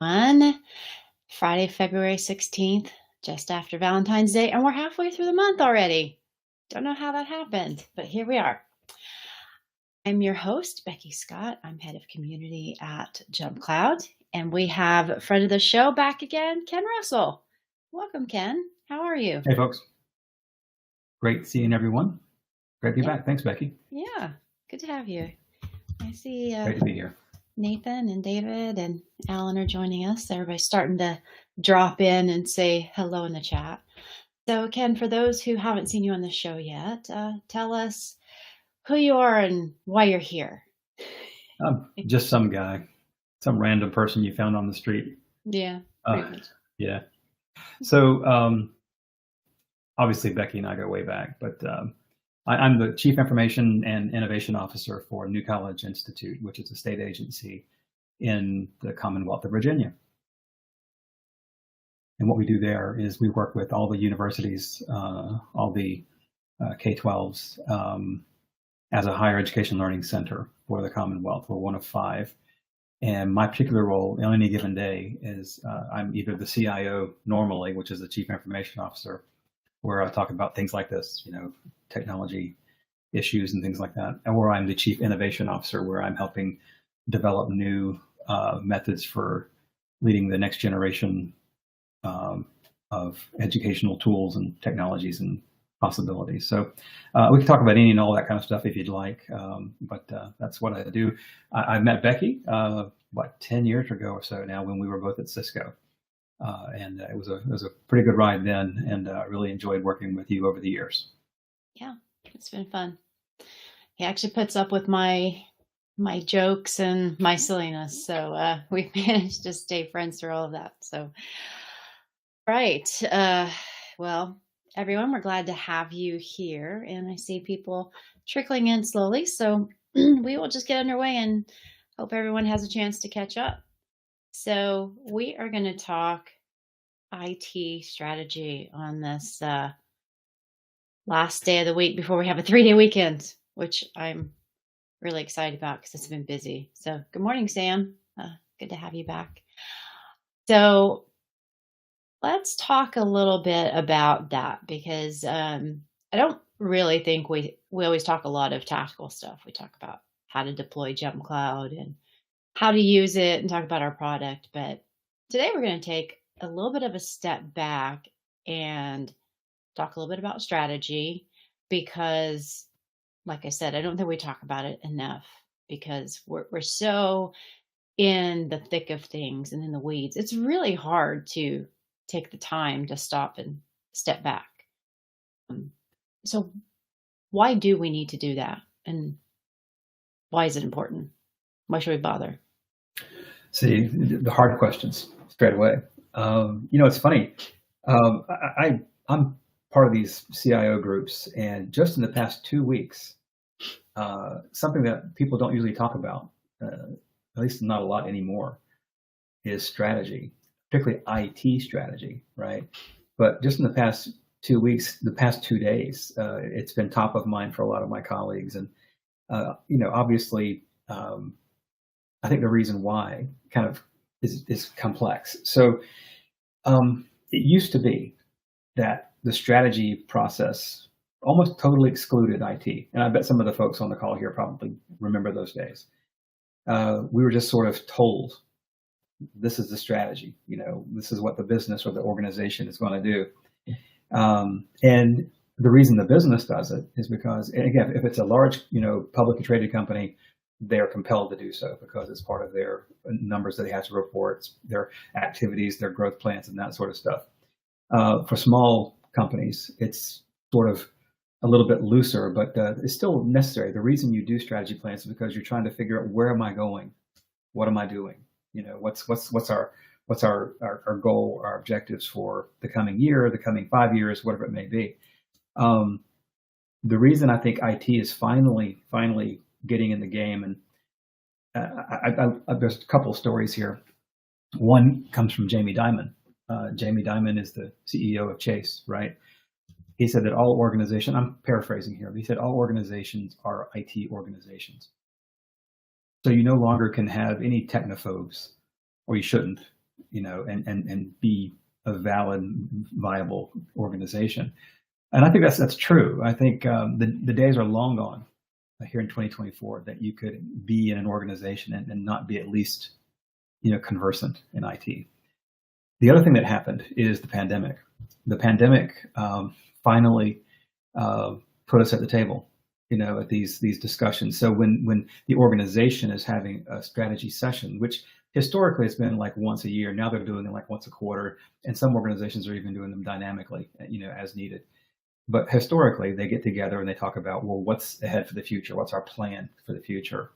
On Friday, February 16th, just after Valentine's Day, and we're halfway through the month already. Don't know how that happened, but here we are. I'm your host, Becky Scott. I'm head of community at Jump Cloud, and we have friend of the show back again, Ken Russell. Welcome, Ken. How are you? Hey, folks. Great seeing everyone. Great to be back. Thanks, Becky. Yeah, good to have you. I see Great to be here. Nathan and David and Alan are joining us. Everybody's starting to drop in and say hello in the chat. So, Ken, for those who haven't seen you on the show yet, tell us who you are and why you're here. Just some guy, some random person you found on the street. Yeah. Yeah. So, obviously, Becky and I go way back, but I'm the Chief Information and Innovation Officer for New College Institute, which is a state agency in the Commonwealth of Virginia. And what we do there is we work with all the universities, all the K-12s, as a higher education learning center for the Commonwealth. We're one of 5. And my particular role on any given day is I'm either the CIO normally, which is the Chief Information Officer, where I talk about things like this, technology issues and things like that, or I'm the Chief Innovation Officer, where I'm helping develop new methods for leading the next generation of educational tools and technologies and possibilities. So we can talk about any and all that kind of stuff if you'd like, but that's what I do. I met Becky, 10 years ago or so now, when we were both at Cisco. And it was a pretty good ride then, and I really enjoyed working with you over the years. Yeah, it's been fun. He actually puts up with my jokes and my silliness, so we've managed to stay friends through all of that. So, right. Well, everyone, we're glad to have you here, and I see people trickling in slowly, so we will just get underway and hope everyone has a chance to catch up. So we are going to talk IT strategy on this last day of the week before we have a 3-day weekend, which I'm really excited about because it's been busy. So good morning, Sam. Good to have you back. So let's talk a little bit about that, because I don't really think we always talk a lot of tactical stuff. We talk about how to deploy Jump Cloud and how to use it and talk about our product. But today we're going to take a little bit of a step back and talk a little bit about strategy, because, like I said, I don't think we talk about it enough, because we're so in the thick of things and in the weeds. It's really hard to take the time to stop and step back. So why do we need to do that? And why is it important? Why should we bother? See, the hard questions straight away. It's funny. I'm part of these CIO groups, and just in the past 2 weeks, something that people don't usually talk about, at least not a lot anymore, is strategy, particularly IT strategy, right? But just in the past 2 weeks, the past 2 days, it's been top of mind for a lot of my colleagues. And, obviously, I think the reason why kind of is complex. So it used to be that the strategy process almost totally excluded IT. And I bet some of the folks on the call here probably remember those days. We were just sort of told, this is the strategy, this is what the business or the organization is going to do. And the reason the business does it is because, again, if it's a large, publicly traded company, they're compelled to do so because it's part of their numbers that they have to report, their activities, their growth plans, and that sort of stuff. For small companies, it's sort of a little bit looser, but it's still necessary. The reason you do strategy plans is because you're trying to figure out, where am I going? What am I doing? What's our goal, our objectives for the coming year, the coming 5 years, whatever it may be. The reason I think IT is finally getting in the game, and there's a couple of stories here. One comes from Jamie Dimon. Jamie Dimon is the CEO of Chase, right? He said that all organizations, I'm paraphrasing here, but he said all organizations are IT organizations. So you no longer can have any technophobes, or you shouldn't, and be a valid, viable organization. And I think that's true. I think the days are long gone here in 2024 that you could be in an organization and not be at least conversant in IT. The other thing that happened is the pandemic. The pandemic finally put us at the table, at these discussions. So when the organization is having a strategy session, which historically it's been like once a year, now they're doing it like once a quarter, and some organizations are even doing them dynamically, as needed. But historically, they get together and they talk about, well, what's ahead for the future? What's our plan for the future?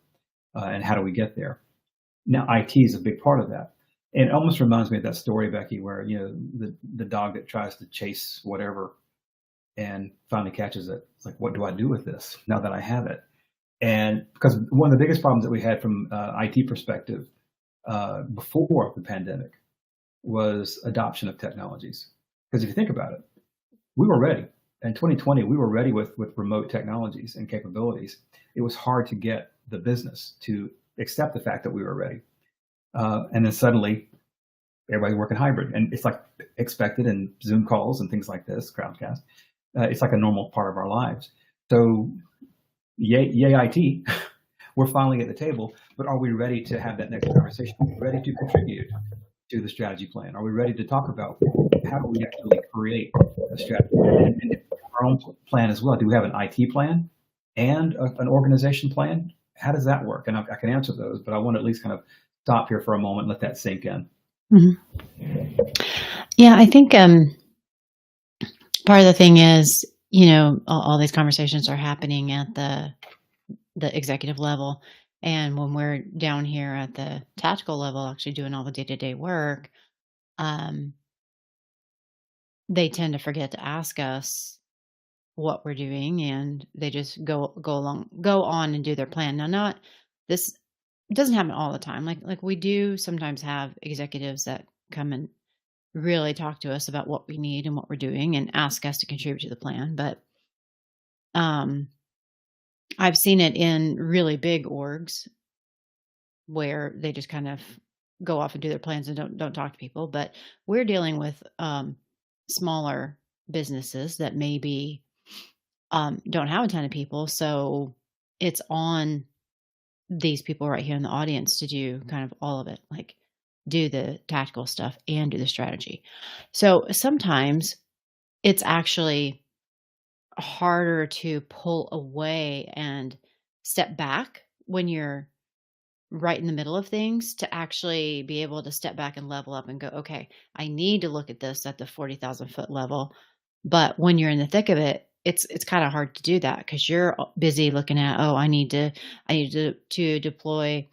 And how do we get there? Now, IT is a big part of that. And it almost reminds me of that story, Becky, where, the dog that tries to chase whatever and finally catches it. It's like, what do I do with this now that I have it? And because one of the biggest problems that we had from IT perspective before the pandemic was adoption of technologies. Because if you think about it, we were ready. In 2020, we were ready with remote technologies and capabilities. It was hard to get the business to accept the fact that we were ready. And then suddenly, everybody's working hybrid. And it's like expected in Zoom calls and things like this, Crowdcast. It's like a normal part of our lives. So, yay IT, we're finally at the table, but are we ready to have that next conversation? Are we ready to contribute to the strategy plan? Are we ready to talk about how do we actually create a strategy and our own plan as well? Do we have an IT plan and an organization plan? How does that work? And I can answer those, but I want to at least kind of stop here for a moment and let that sink in. Mm-hmm. Yeah, I think part of the thing is, all these conversations are happening at the executive level. And when we're down here at the tactical level, actually doing all the day-to-day work, they tend to forget to ask us what we're doing, and they just go on and do their plan. Now, this doesn't happen all the time. Like we do sometimes have executives that come and really talk to us about what we need and what we're doing and ask us to contribute to the plan. But I've seen it in really big orgs where they just kind of go off and do their plans and don't talk to people. But we're dealing with smaller businesses that maybe don't have a ton of people. So it's on these people right here in the audience to do kind of all of it, like do the tactical stuff and do the strategy. So sometimes it's actually harder to pull away and step back when you're right in the middle of things, to actually be able to step back and level up and go, okay, I need to look at this at the 40,000 foot level. But when you're in the thick of it, it's kind of hard to do that because you're busy looking at, I need to deploy,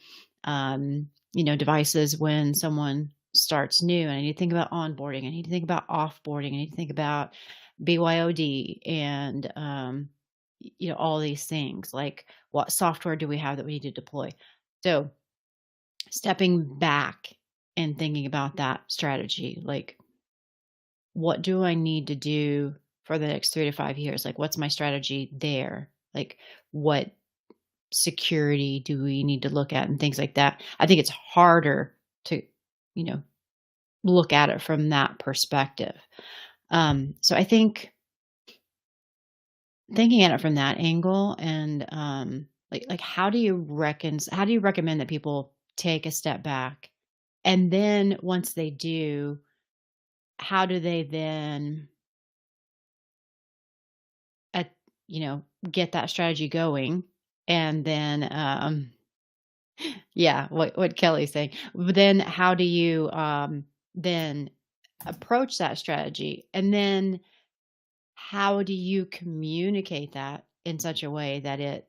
devices when someone starts new, and I need to think about onboarding. I need to think about offboarding. I need to think about BYOD and, all these things, like what software do we have that we need to deploy? So stepping back and thinking about that strategy, like what do I need to do for the next 3 to 5 years? Like, what's my strategy there? Like, what security do we need to look at and things like that? I think it's harder to, look at it from that perspective. So I think thinking at it from that angle and like how do you recommend that people take a step back, and then once they do, how do they then get that strategy going? And then yeah, what Kelly's saying, but then how do you then approach that strategy, and then how do you communicate that in such a way that it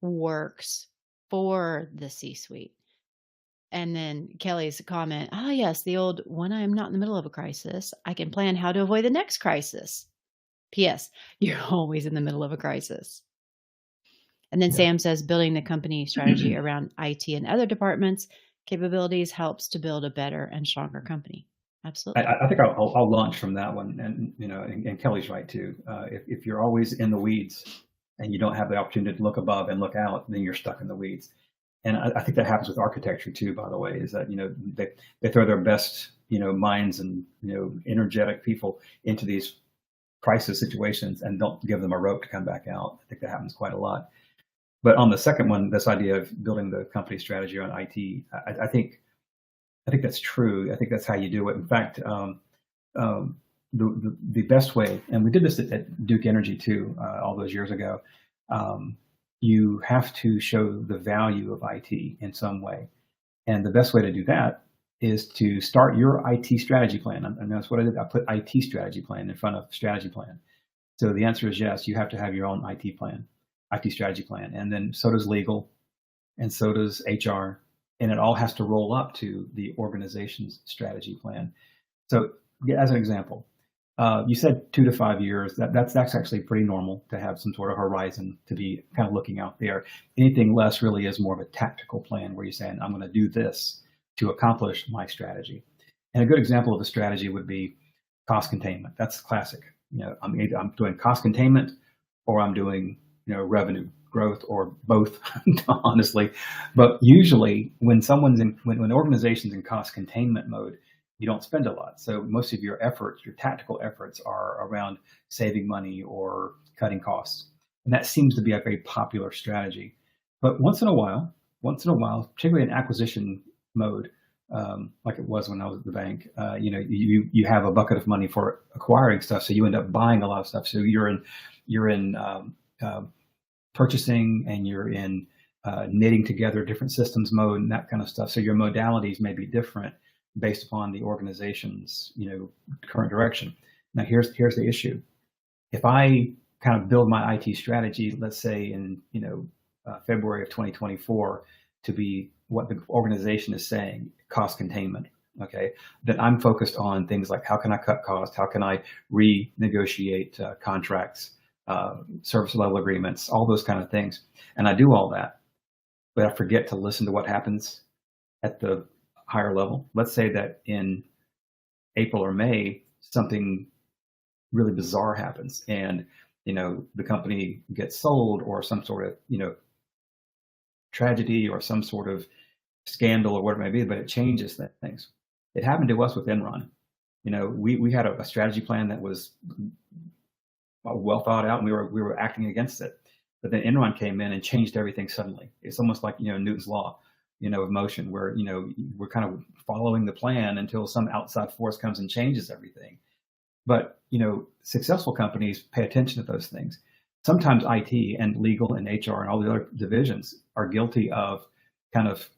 works for the C-suite? And then Kelly's comment, yes, the old, when I am not in the middle of a crisis, I can plan how to avoid the next crisis. P.S. You're always in the middle of a crisis. And then Sam says, building the company strategy around IT and other departments' capabilities helps to build a better and stronger company. Absolutely. I think I'll launch from that one. And, and Kelly's right too. If you're always in the weeds and you don't have the opportunity to look above and look out, then you're stuck in the weeds. And I think that happens with architecture too, by the way, is that, they throw their best, minds and, energetic people into these crisis situations and don't give them a rope to come back out. I think that happens quite a lot. But on the second one, this idea of building the company strategy on IT, I think that's true. I think that's how you do it. In fact, the best way, and we did this at Duke Energy too, all those years ago. Um, you have to show the value of IT in some way, and the best way to do that is to start your IT strategy plan. And that's what I did. I put IT strategy plan in front of strategy plan. So the answer is yes. You have to have your own IT plan, IT strategy plan, and then so does legal, and so does HR, and it all has to roll up to the organization's strategy plan. So, yeah, as an example, you said 2 to 5 years. That's actually pretty normal to have some sort of horizon to be kind of looking out there. Anything less really is more of a tactical plan where you're saying, I'm going to do this to accomplish my strategy. And a good example of a strategy would be cost containment. That's classic. I'm doing cost containment, or I'm doing revenue growth, or both, honestly. But usually, when an organization's in cost containment mode, you don't spend a lot. So most of your efforts, your tactical efforts, are around saving money or cutting costs, and that seems to be a very popular strategy. But particularly in acquisition mode, like it was when I was at the bank, you have a bucket of money for acquiring stuff, so you end up buying a lot of stuff. So you're in uh, purchasing, and you're in knitting together different systems mode and that kind of stuff. So your modalities may be different based upon the organization's current direction. Now here's the issue. If I kind of build my IT strategy, let's say in February of 2024, to be what the organization is saying, cost containment. Okay, then I'm focused on things like how can I cut costs, how can I renegotiate contracts, service level agreements, all those kind of things, and I do all that, but I forget to listen to what happens at the higher level. Let's say that in April or May, something really bizarre happens, and the company gets sold, or some sort of tragedy, or some sort of scandal, or whatever it may be, but it changes things. It happened to us with Enron. We had a strategy plan that was well thought out, and we were acting against it. But then Enron came in and changed everything suddenly. It's almost like Newton's law, of motion, where we're kind of following the plan until some outside force comes and changes everything. But successful companies pay attention to those things. Sometimes IT and legal and HR and all the other divisions are guilty of kind of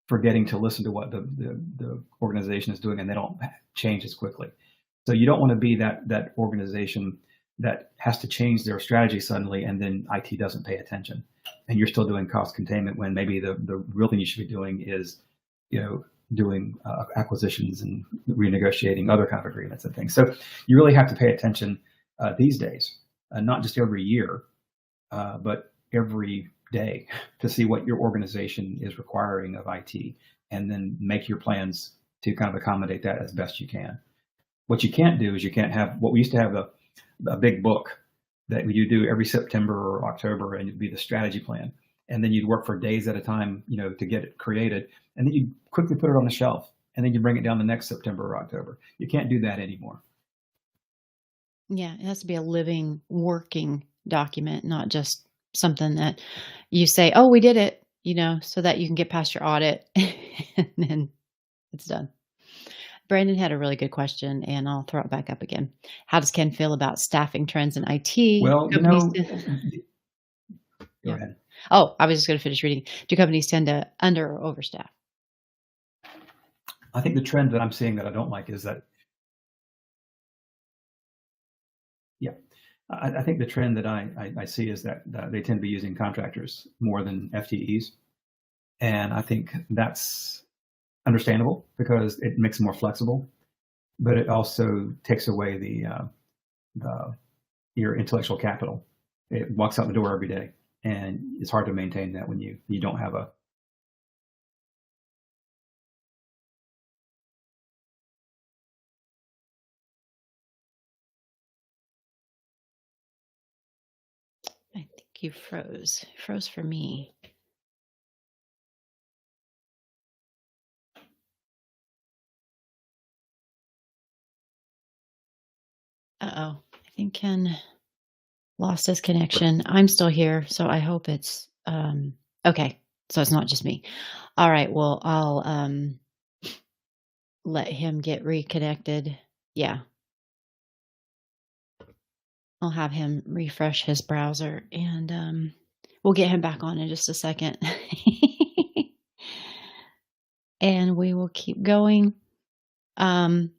forgetting to listen to what the organization is doing, and they don't change as quickly. So you don't want to be that organization that has to change their strategy suddenly, and then IT doesn't pay attention, and you're still doing cost containment when maybe the real thing you should be doing is doing acquisitions and renegotiating other kind of agreements and things. So you really have to pay attention these days, not just every year, but every day, to see what your organization is requiring of IT, and then make your plans to kind of accommodate that as best you can. What you can't do is you can't have what we used to have a big book that you do every September or October, and it'd be the strategy plan. And then you'd work for days at a time, to get it created. And then you'd quickly put it on the shelf, and then you bring it down the next September or October. You can't do that anymore. Yeah, it has to be a living, working document, not just something that you say, "Oh, we did it," so that you can get past your audit and then it's done. Brandon had a really good question, and I'll throw it back up again. How does Ken feel about staffing trends in IT? Well, Companies go yeah. ahead. Oh, I was just going to finish reading. Do companies tend to under or overstaff? I think the trend that I'm seeing that I don't like is that, yeah, I think the trend that I see is that they tend to be using contractors more than FTEs. And I think that's understandable because it makes them more flexible, but it also takes away the your intellectual capital. It walks out the door every day, and it's hard to maintain that when you don't have a. I think you froze. Froze for me. Uh-oh. I think Ken lost his connection. I'm still here, so I hope it's okay. So it's not just me. All right. Well, I'll let him get reconnected. Yeah. I'll have him refresh his browser and we'll get him back on in just a second. And we will keep going. Um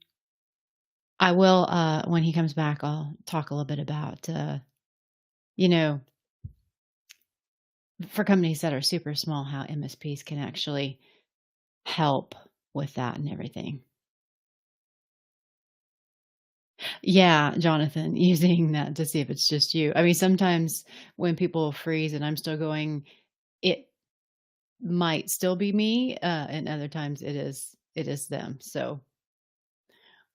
I will when he comes back I'll talk a little bit about you know, for companies that are super small how MSPs can actually help with that and everything. Yeah, Jonathan, using that to see if it's just you. I mean, sometimes when people freeze and I'm still going, it might still be me, and other times it is them. So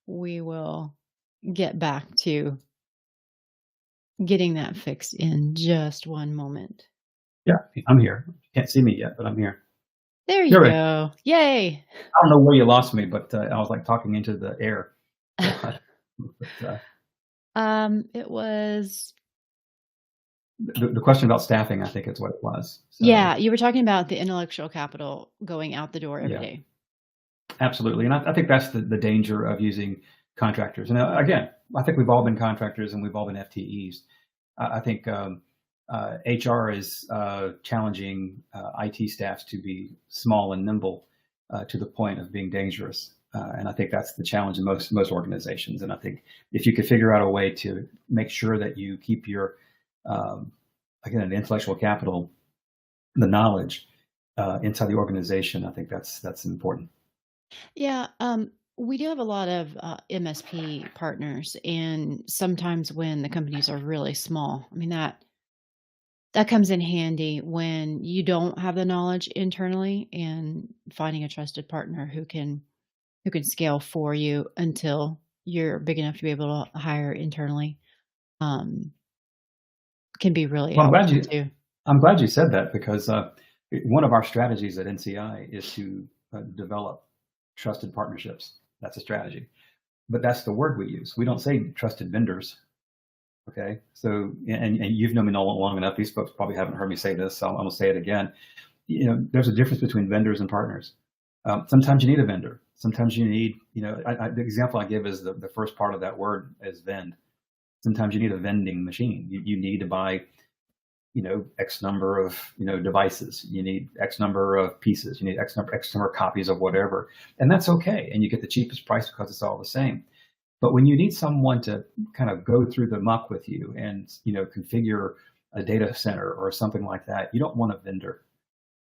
we will get back to getting that fixed in just one moment. Yeah, I'm here. You can't see me yet, but I'm here. There you Here we go. Yay. I don't know where you lost me, but I was like talking into the air. So, but, It was the question about staffing, I think, is what it was. So yeah, you were talking about the intellectual capital going out the door every yeah, day. absolutely. And I think that's the danger of using contractors. And again, I think we've all been contractors and we've all been FTEs. I think HR is challenging IT staffs to be small and nimble to the point of being dangerous. And I think that's the challenge in most organizations. And I think if you could figure out a way to make sure that you keep your um, again the intellectual capital, the knowledge inside the organization, I think that's important. Yeah, we do have a lot of MSP partners, and sometimes when the companies are really small, I mean that comes in handy when you don't have the knowledge internally, and finding a trusted partner who can scale for you until you're big enough to be able to hire internally um, can be really Well, helpful too. I'm glad you said that because one of our strategies at NCI is to develop trusted partnerships. That's a strategy, but that's the word we use. We don't say trusted vendors. Okay, so and you've known me long enough. These folks probably haven't heard me say this, so I'm going to say it again. There's a difference between vendors and partners. Sometimes you need a vendor. Sometimes you need, the example I give is the first part of that word is vend. Sometimes you need a vending machine. You need to buy, X number of, devices. You need X number of pieces. You need X number of copies of whatever, and that's okay. And you get the cheapest price because it's all the same. But when you need someone to kind of go through the muck with you and configure a data center or something like that, you don't want a vendor.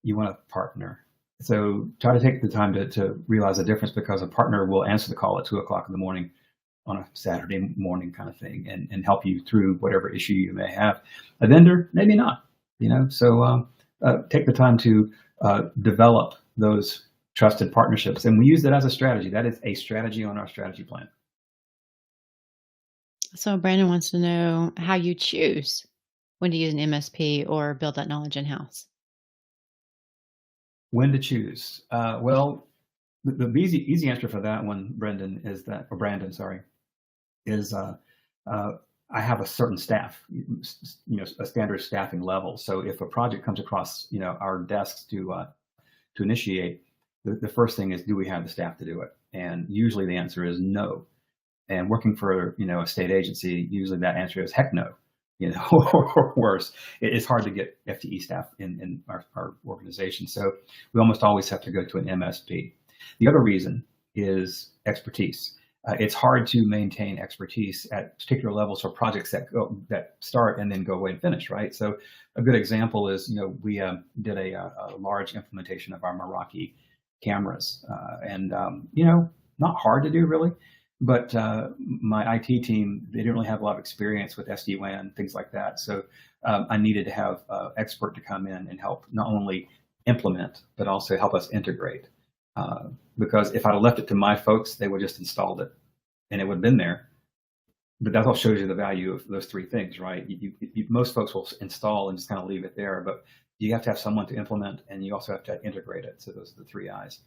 You want a partner. So try to take the time to realize the difference because a partner will answer the call at 2 o'clock in the morning on a Saturday morning kind of thing and help you through whatever issue you may have. A vendor, maybe not, So take the time to develop those trusted partnerships. And we use that as a strategy. That is a strategy on our strategy plan. So Brandon wants to know how you choose when to use an MSP or build that knowledge in house. When to choose? Well, the easy answer for that one, Brandon, sorry, is I have a certain staff, a standard staffing level. So if a project comes across, our desks to initiate, the first thing is, do we have the staff to do it? And usually the answer is no. And working for, a state agency, usually that answer is heck no, or worse. It's hard to get FTE staff in our organization. So we almost always have to go to an MSP. The other reason is expertise. It's hard to maintain expertise at particular levels for projects that start and then go away and finish, right? So a good example is, we did a large implementation of our Meraki cameras, and not hard to do really, but my IT team, they didn't really have a lot of experience with SD-WAN, things like that. So I needed to have an expert to come in and help not only implement, but also help us integrate. Because if I'd have left it to my folks, they would just installed it and it would have been there. But that all shows you the value of those three things, right? Most folks will install and just kind of leave it there, but you have to have someone to implement and you also have to integrate it. So those are the three I's.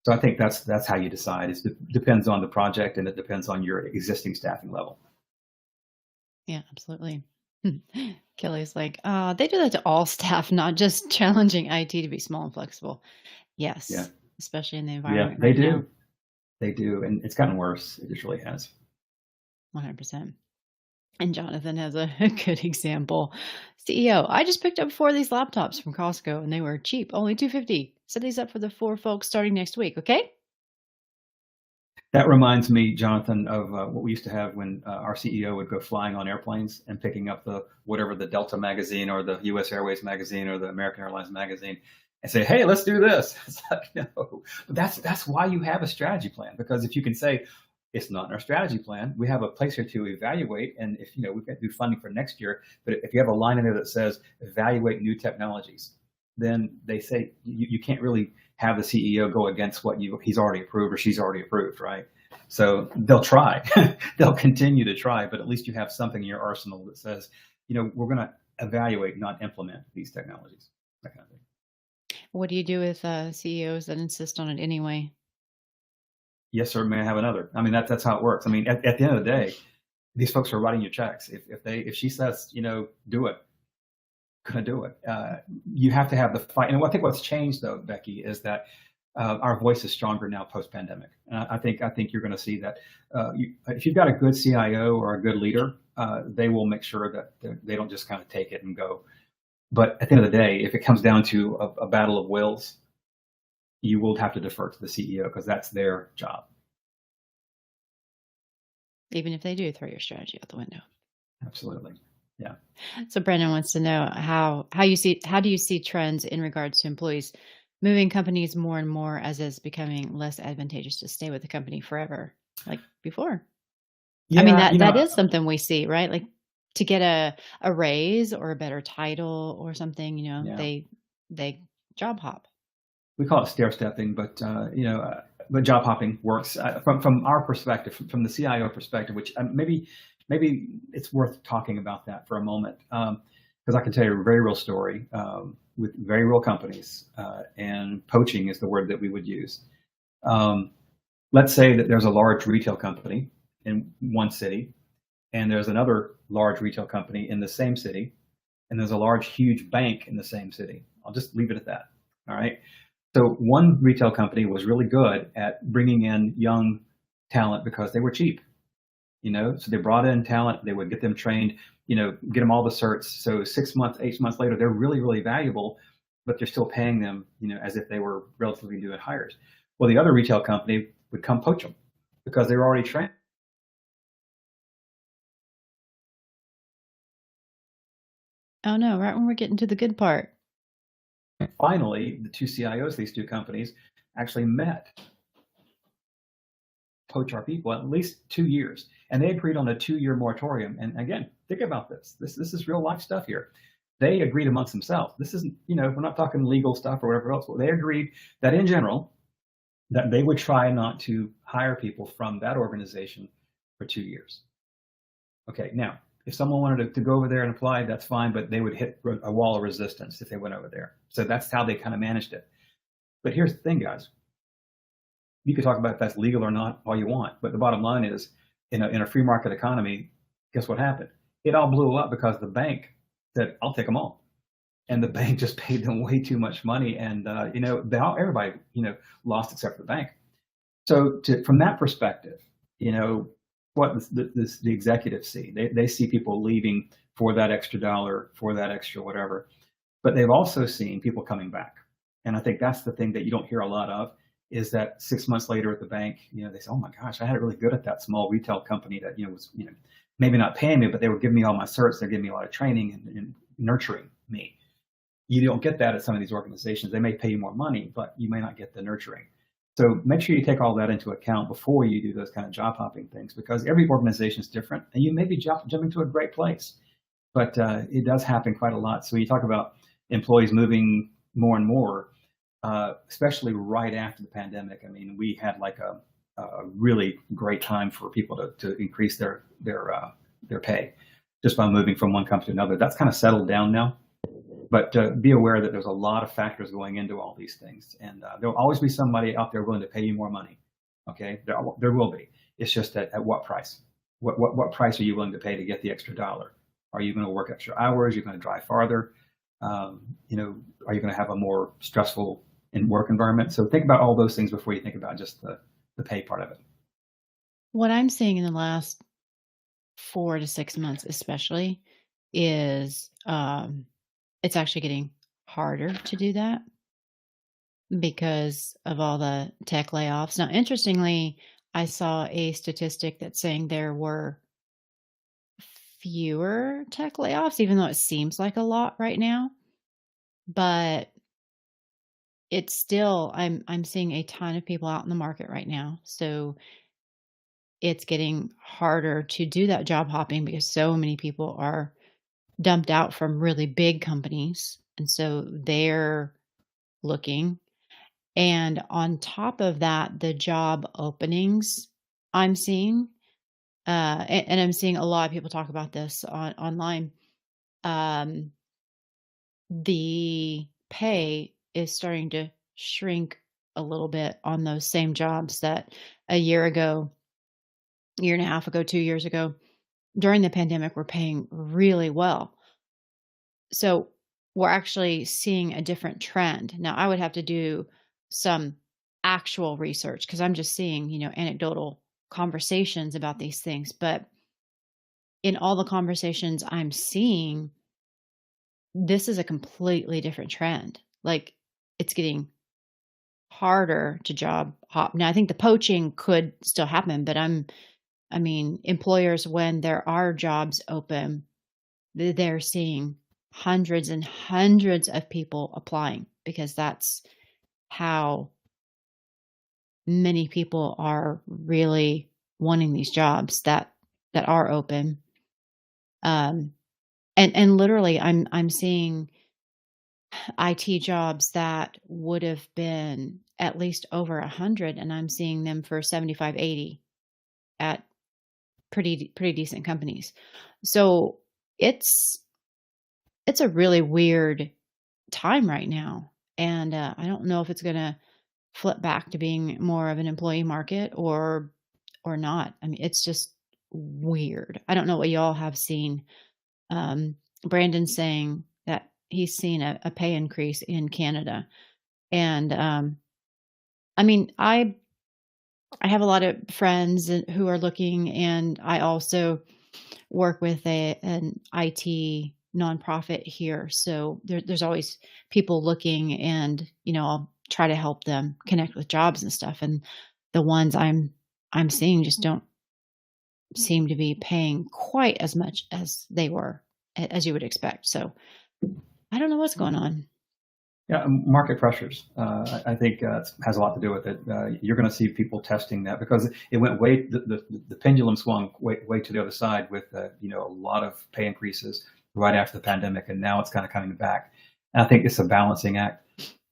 So I think that's how you decide. It depends on the project and it depends on your existing staffing level. Yeah, absolutely. Kelly's like, they do that to all staff, not just challenging IT to be small and flexible. Yeah, Yes, especially in the yeah, environment they right now. do, they do, and it's gotten worse. It just really has. 100%. And Jonathan has a, a good example. CEO, I just picked up 4 of these laptops from Costco and they were cheap, only 250. Set these up for the 4 folks starting next week, okay? That reminds me, Jonathan, of what we used to have when our CEO would go flying on airplanes and picking up the whatever the Delta magazine or the U.S. Airways magazine or the American Airlines magazine and say, "Hey, let's do this." It's like no, but that's why you have a strategy plan, because if you can say it's not in our strategy plan, we have a place here to evaluate, and if we've got to do funding for next year, but if you have a line in there that says evaluate new technologies, then they say you can't really have the CEO go against what he's already approved or she's already approved, right? So they'll try, they'll continue to try, but at least you have something in your arsenal that says, we're going to evaluate, not implement these technologies, that kind of thing. What do you do with CEOs that insist on it anyway? Yes, sir. May I have another? I mean, that's how it works. I mean, at the end of the day, these folks are writing you checks. If she says, do it, gonna do it. You have to have the fight. And I think what's changed though, Becky, is that our voice is stronger now post pandemic. And I think you're going to see that if you've got a good CIO or a good leader, they will make sure that they don't just kind of take it and go. But at the end of the day, if it comes down to a battle of wills, you will have to defer to the CEO because that's their job. Even if they do throw your strategy out the window. Absolutely. Yeah. So Brandon wants to know how do you see trends in regards to employees moving companies more and more as it's becoming less advantageous to stay with the company forever, like before? I mean Yeah. that is something we see, right? Like to get a raise or a better title or something, Yeah. they job hop. We call it stair stepping, but job hopping works from our perspective, from the CIO perspective, which maybe it's worth talking about that for a moment, because I can tell you a very real story with very real companies, and poaching is the word that we would use. Um, let's say that there's a large retail company in one city, and there's another large retail company in the same city, and there's a large, huge bank in the same city. I'll just leave it at that. All right. So one retail company was really good at bringing in young talent because they were cheap. So they brought in talent, they would get them trained, get them all the certs. So 6 months, 8 months later, they're really, really valuable, but they're still paying them, as if they were relatively new hires. Well, the other retail company would come poach them because they were already trained. Oh no, right when we're getting to the good part. Finally, the two CIOs of these two companies actually met poach our people at least 2 years. And they agreed on a 2-year moratorium. And again, think about this. This is real life stuff here. They agreed amongst themselves. This isn't, we're not talking legal stuff or whatever else. Well, they agreed that in general, that they would try not to hire people from that organization for 2 years. Okay, now, if someone wanted to go over there and apply, that's fine, but they would hit a wall of resistance if they went over there. So that's how they kind of managed it. But here's the thing, guys. You can talk about if that's legal or not all you want, but the bottom line is, in a free market economy, guess what happened? It all blew up because the bank said, "I'll take them all," and the bank just paid them way too much money, and everybody lost except for the bank. So from that perspective, what the executives see, they see people leaving for that extra dollar, for that extra whatever, but they've also seen people coming back, and I think that's the thing that you don't hear a lot of, is that 6 months later at the bank, they say, "Oh my gosh, I had it really good at that small retail company that, was, maybe not paying me, but they were giving me all my certs. They're giving me a lot of training and nurturing me." You don't get that at some of these organizations. They may pay you more money, but you may not get the nurturing. So make sure you take all that into account before you do those kind of job hopping things, because every organization is different and you may be jumping to a great place, but it does happen quite a lot. So you talk about employees moving more and more, especially right after the pandemic. I mean, we had like a really great time for people to increase their pay just by moving from one company to another. That's kind of settled down now, but be aware that there's a lot of factors going into all these things, and there'll always be somebody out there willing to pay you more money. Okay, there will be. It's just at what price. What price are you willing to pay to get the extra dollar? Are you going to work extra hours? You're going to drive farther? You know, are you going to have a more stressful work environment? So think about all those things before you think about just the pay part of it. What I'm seeing in the last 4 to 6 months especially is, it's actually getting harder to do that because of all the tech layoffs. Now, interestingly, I saw a statistic that's saying there were fewer tech layoffs, even though it seems like a lot right now, but it's still I'm seeing a ton of people out in the market right now. So it's getting harder to do that job hopping because so many people are dumped out from really big companies. And so they're looking. And on top of that, the job openings I'm seeing, and I'm seeing a lot of people talk about this online. Um, the pay is starting to shrink a little bit on those same jobs that a year ago, year and a half ago, 2 years ago, during the pandemic, were paying really well. So we're actually seeing a different trend. Now, I would have to do some actual research because I'm just seeing, anecdotal conversations about these things. But in all the conversations I'm seeing, this is a completely different trend. Like it's getting harder to job hop. Now, I think the poaching could still happen, but I mean, employers, when there are jobs open, they're seeing hundreds and hundreds of people applying because that's how many people are really wanting these jobs that are open. Um, and literally, I'm seeing IT jobs that would have been at least over 100, and I'm seeing them for 75, 80 at pretty decent companies. So it's it's a really weird time right now, and I don't know if it's going to flip back to being more of an employee market or not. I mean, it's just weird. I don't know what y'all have seen. Brandon's saying that he's seen a pay increase in Canada, and I mean, I have a lot of friends who are looking, and I also work with an IT nonprofit here. So there's always people looking, and I'll try to help them connect with jobs and stuff. And the ones I'm seeing just don't seem to be paying quite as much as they were, as you would expect. So I don't know what's going on. Yeah, market pressures. I think has a lot to do with it. You're going to see people testing that because it went way the pendulum swung way to the other side with a lot of pay increases right after the pandemic, and now it's kind of coming back. And I think it's a balancing act.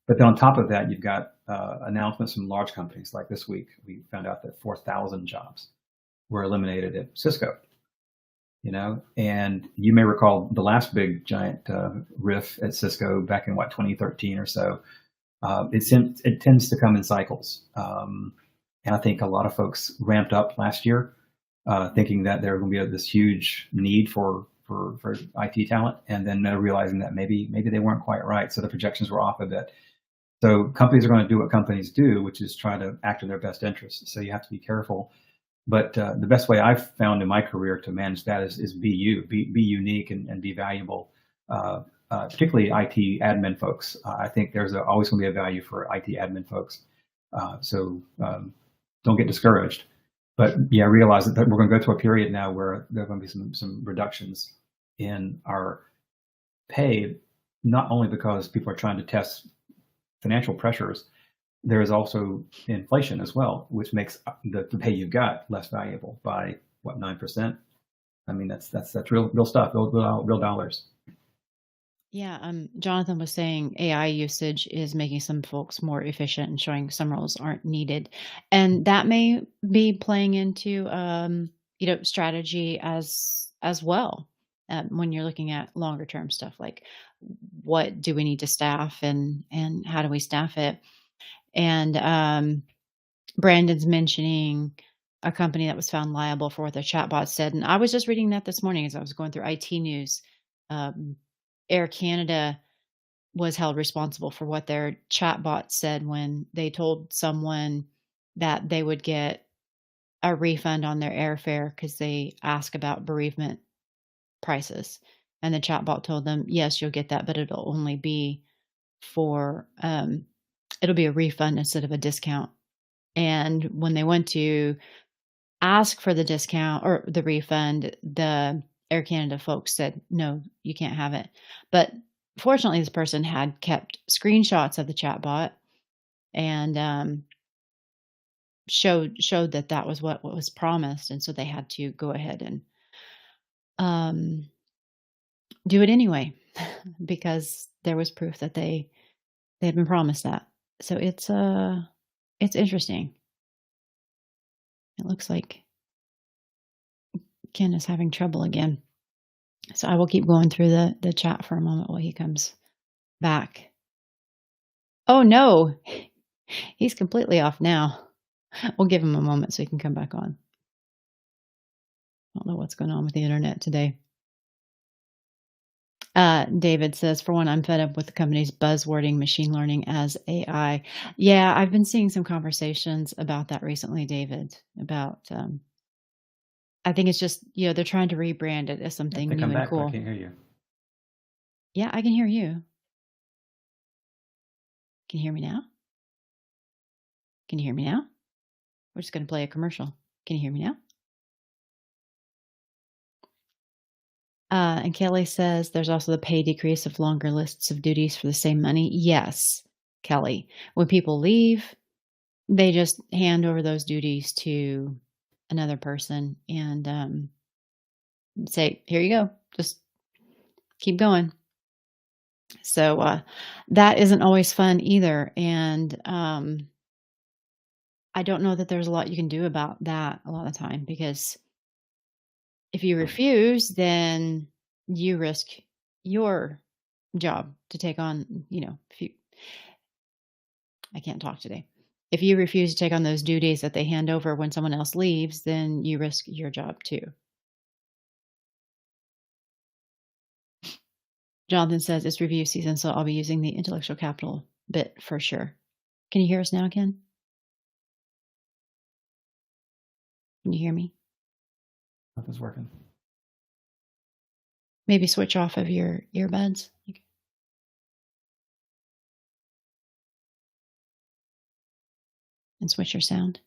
But then on top of that, you've got announcements from large companies. Like this week, we found out that 4,000 jobs were eliminated at Cisco. And you may recall the last big giant riff at Cisco back in 2013 or so. It tends to come in cycles, and I think a lot of folks ramped up last year, thinking that there was going to be this huge need for IT talent, and then realizing that maybe they weren't quite right, so the projections were off a bit. So companies are going to do what companies do, which is try to act in their best interest. So you have to be careful. But the best way I've found in my career to manage that is be you, be unique and be valuable. Particularly IT admin folks. I think there's always going to be a value for IT admin folks. So don't get discouraged. But yeah, realize that we're going to go through a period now where there are going to be some reductions in our pay, not only because people are trying to test financial pressures, there is also inflation as well, which makes the pay you've got less valuable by 9%. I mean, that's real stuff, real dollars. Yeah, Jonathan was saying AI usage is making some folks more efficient and showing some roles aren't needed, and that may be playing into strategy as well, when you're looking at longer term stuff like what do we need to staff and how do we staff it, and Brandon's mentioning a company that was found liable for what their chatbot said. And I was just reading that this morning as I was going through IT news. Um, Air Canada was held responsible for what their chatbot said when they told someone that they would get a refund on their airfare because they ask about bereavement prices. And the chatbot told them, yes, you'll get that, but it'll only be for, it'll be a refund instead of a discount. And when they went to ask for the discount or the refund, the Air Canada folks said, "No, you can't have it." But fortunately, this person had kept screenshots of the chatbot and, showed that that was what was promised, and so they had to go ahead and, um, do it anyway because there was proof that they had been promised that. So it's interesting. It looks like Ken is having trouble again. So I will keep going through the chat for a moment while he comes back. Oh, no. He's completely off now. We'll give him a moment so he can come back on. I don't know what's going on with the internet today. David says, for one, I'm fed up with the company's buzzwording machine learning as AI. Yeah, I've been seeing some conversations about that recently, David, about, I think it's just, they're trying to rebrand it as I something think new I'm and back, but I cool. can't hear you. Yeah, I can hear you. Can you hear me now? Can you hear me now? We're just going to play a commercial. Can you hear me now? And Kelly says there's also the pay decrease of longer lists of duties for the same money. Yes, Kelly. When people leave, they just hand over those duties to another person and say, here you go. Just keep going. So that isn't always fun either. And I don't know that there's a lot you can do about that a lot of the time because if you refuse, then you risk your job to take on, if you I can't talk today. If you refuse to take on those duties that they hand over when someone else leaves, then you risk your job too. Jonathan says it's review season, so I'll be using the intellectual capital bit for sure. Can you hear us now, Ken? Can you hear me? Nothing's working. Maybe switch off of your earbuds. And switch your sound.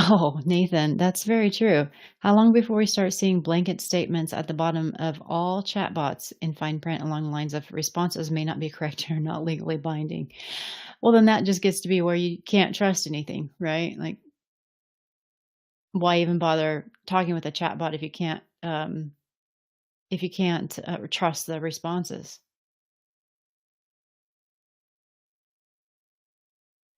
Oh, Nathan, that's very true. How long before we start seeing blanket statements at the bottom of all chatbots in fine print along the lines of responses may not be correct or not legally binding? Well, then that just gets to be where you can't trust anything, right? Like, why even bother talking with a chatbot if you can't trust the responses?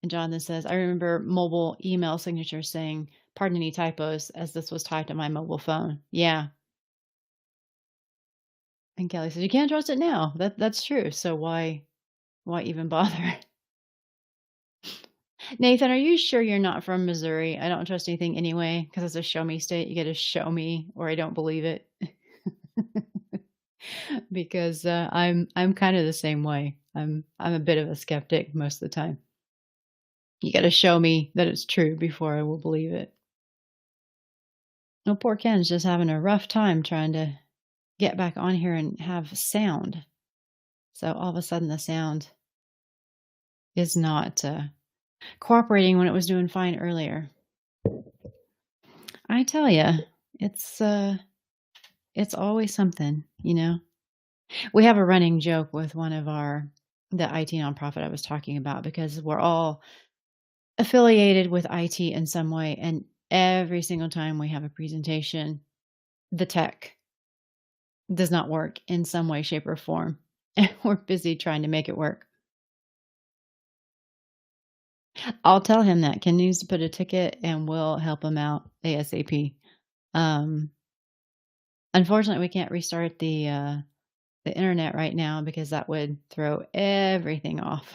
And Jonathan says, I remember mobile email signatures saying, pardon any typos, as this was typed on my mobile phone. Yeah. And Kelly says, you can't trust it now. That's true. So why even bother? Nathan, are you sure you're not from Missouri? I don't trust anything anyway, because it's a show me state. You got to show me or I don't believe it. Because I'm kind of the same way. I'm a bit of a skeptic most of the time. You got to show me that it's true before I will believe it. No, poor Ken's just having a rough time trying to get back on here and have sound. So all of a sudden the sound is not cooperating when it was doing fine earlier. I tell you, it's always something, We have a running joke with one of the IT nonprofit I was talking about because we're all affiliated with IT in some way, and every single time we have a presentation, the tech does not work in some way, shape, or form, and we're busy trying to make it work. I'll tell him that Ken needs to put a ticket, and we'll help him out ASAP. Unfortunately, we can't restart the the internet right now because that would throw everything off.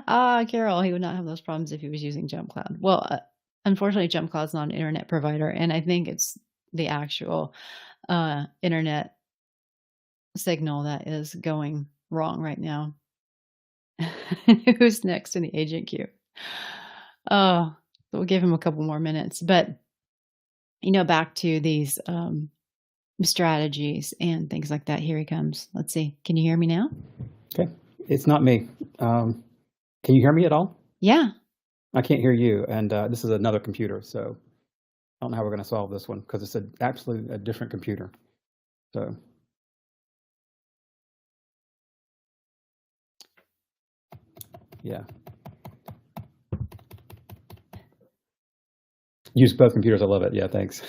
Ah, Carol, he would not have those problems if he was using Jump Cloud. Well, unfortunately, Jump Cloud's not an internet provider, and I think it's the actual internet signal that is going wrong right now. Who's next in the agent queue? Oh, we'll give him a couple more minutes. But, back to these strategies and things like that. Here he comes. Let's see. Can you hear me now? Okay. It's not me. Can you hear me at all? Yeah. I can't hear you. And this is another computer. So I don't know how we're going to solve this one because it's absolutely a different computer. So. Yeah. Use both computers. I love it. Yeah, thanks.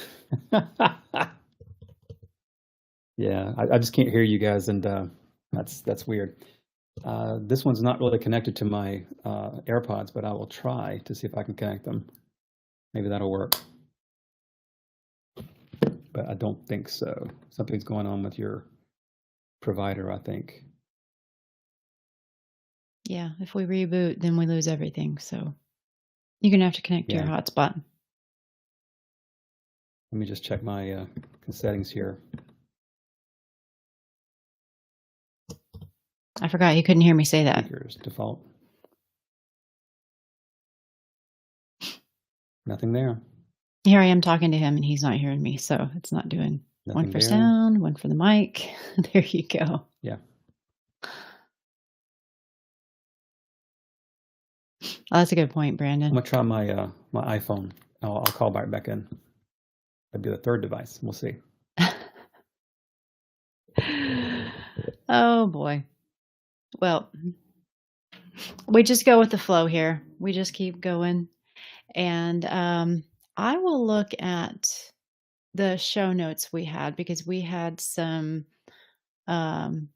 Yeah, I just can't hear you guys, and that's weird. This one's not really connected to my AirPods, but I will try to see if I can connect them. Maybe that'll work. But I don't think so. Something's going on with your provider, I think. Yeah, if we reboot, then we lose everything. So you're going to have to connect to your hotspot. Let me just check my settings here. I forgot you couldn't hear me say that. Speakers, default. Nothing there. Here I am talking to him and he's not hearing me, so it's not doing. Nothing one for there. Sound, one for the mic. There you go. Yeah. Oh, that's a good point, Brandon. I'm gonna try my my iPhone. I'll call back in. That'd be the third device. We'll see. Oh boy. Well, we just go with the flow here. We just keep going. And I will look at the show notes we had because we had some comments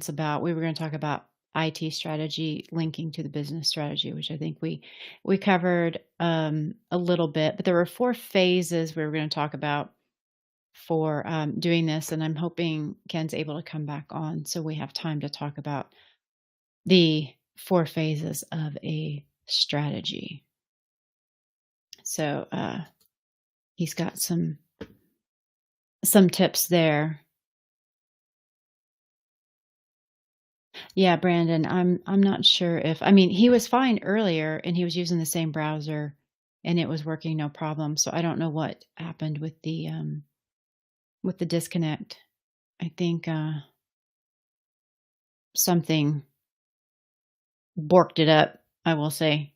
about we were going to talk about IT strategy linking to the business strategy, which I think we covered a little bit, but there were 4 phases we were going to talk about for doing this, and I'm hoping Ken's able to come back on so we have time to talk about the 4 phases of a strategy. So he's got some tips there. Yeah, Brandon, I'm not sure if he was fine earlier and he was using the same browser and it was working no problem. So I don't know what happened with the disconnect. I think something borked it up, I will say.